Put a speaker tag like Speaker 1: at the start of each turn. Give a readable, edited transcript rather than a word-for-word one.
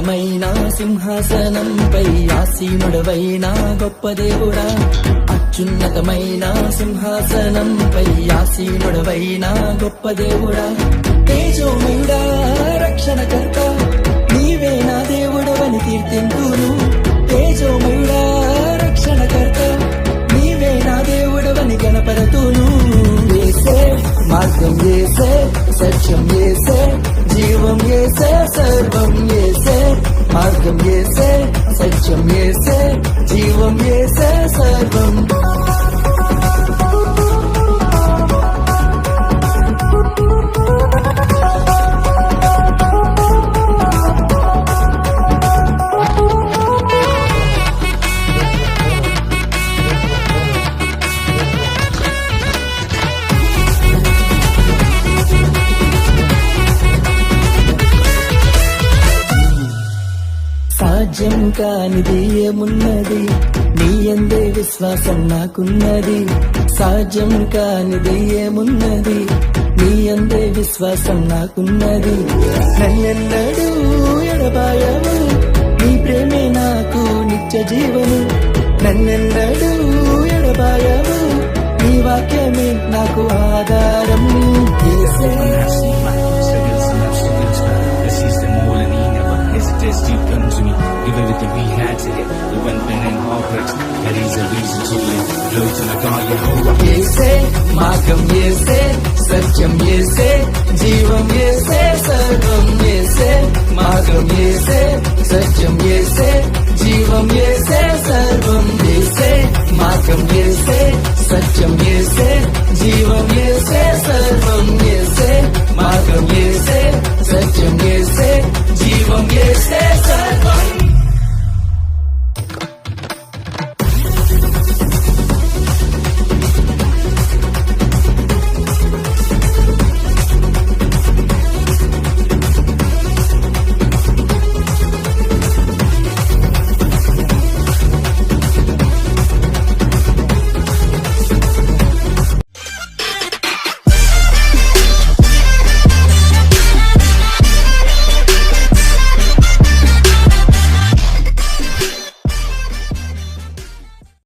Speaker 1: అత్యున్నతమైన సింహాసనంపై ఆసీనుడవైన గొప్ప దేవుడా, అత్యున్నతమైన సింహాసనంపై ఆసీనుడవైన గొప్ప దేవుడా, తేజోమయుడా రక్షణకర్త నీవే నా దేవుడవని కీర్తింతును. తేజోమయుడా రక్షణకర్త నీవే నా దేవుడవని గణపరతును. యేసే మార్గం యేసే, సత్యం యేసే, జీవం యేసే, సర్వం యేసే. మార్గం యేసే, సత్యం యేసే, జీవం యేసే, సర్వం. సాధ్యం కానిది ఏమున్నది, నీ యందే విశ్వాసం నాకున్నది. సాధ్యం కానిది ఏమున్నది, నీ యందే విశ్వాసం నాకున్నది. నన్నెన్నడూ ఎడబాయవు, నీ ప్రేమే నాకు నిత్య జీవము. నన్నెన్నడూ ఎడబాయవు, నీ వాక్యమే నాకు ఆధారం. యేసే
Speaker 2: You come to me, give everything we had to get. We went pen and heartbreaks, that is a reason to live. Glory to the God, Yehovah.
Speaker 1: యేసే మార్గం యేసే, సత్యం యేసే,